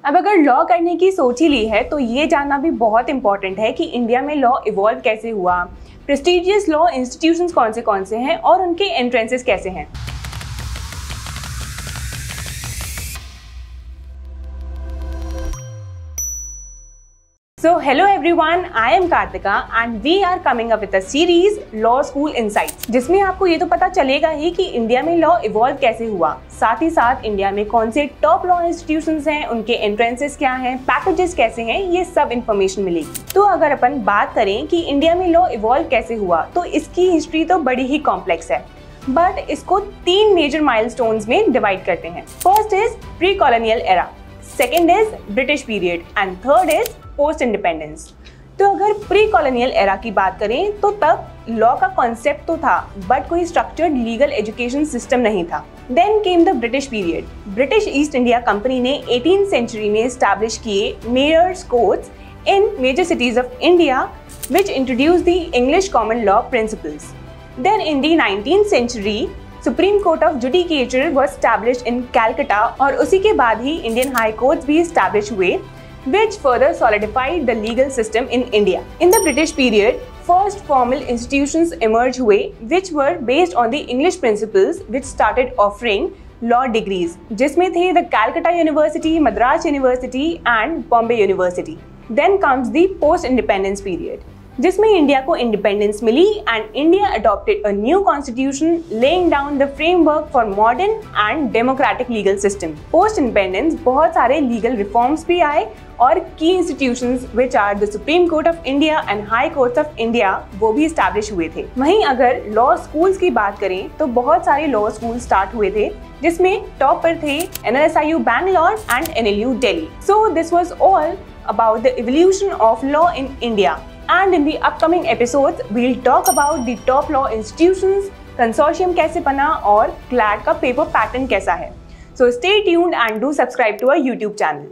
अब अगर लॉ करने की सोच ही ली है तो ये जानना भी बहुत इंपॉर्टेंट है कि इंडिया में लॉ इवॉल्व कैसे हुआ, प्रेस्टिजियस लॉ इंस्टीट्यूशंस कौन से हैं और उनके एंट्रेंसेस कैसे हैं। So hello everyone, I am Kartika and we are coming up with a series Law School Insights, जिसमें आपको ये तो पता चलेगा ही कि इंडिया में लॉ इवॉल्व कैसे हुआ, साथ ही साथ इंडिया में कौन से टॉप लॉ इंस्टीट्यूशंस हैं, उनके एंट्रेंसेस क्या हैं, पैकेजेस कैसे हैं, ये सब इन्फॉर्मेशन मिलेगी। तो अगर अपन बात करें कि इंडिया में लॉ इवॉल्व कैसे हुआ तो इसकी हिस्ट्री तो बड़ी ही कॉम्प्लेक्स है, बट इसको 3 मेजर माइलस्टोन्स में डिवाइड करते हैं। First is pre colonial era, second is British period and third is post independence. तो अगर प्री कॉलोनियल एरा की बात करें तो तब लॉ का कॉन्सेप्ट तो था बट कोई स्ट्रक्चर्ड लीगल एजुकेशन सिस्टम नहीं था। Then came the British period. British East India company ने 18th सेंचुरी में एस्टैब्लिश किए mayor's courts in major cities of India which introduce the English common law principles. Then in the 19th century supreme court of judicature was established in Calcutta और उसी के बाद ही Indian high courts भी establish हुए, which further solidified the legal system in India. In the British period, first formal institutions emerged हुए, which were based on the English principles, which started offering law degrees, जिसमें थे the Calcutta University, Madras University and Bombay University. Then comes the post-independence period, जिसमें India को independence मिली and India adopted a new constitution laying down the framework for modern and democratic legal system. Post independence बहुत सारे legal reforms भी आए और की institutions which are the supreme court of India and high courts of India वो भी establish हुए थे। वहीं अगर लॉ स्कूल्स की बात करें तो बहुत सारे लॉ स्कूल स्टार्ट हुए थे, जिसमें टॉप पर थे NLSIU Bangalore and NLU Delhi. So this was all about the evolution of law in India, and in the upcoming episodes we'll talk about the top law institutions, consortium कैसे बना और CLAT का paper pattern कैसा है। So stay tuned and do subscribe to our YouTube channel.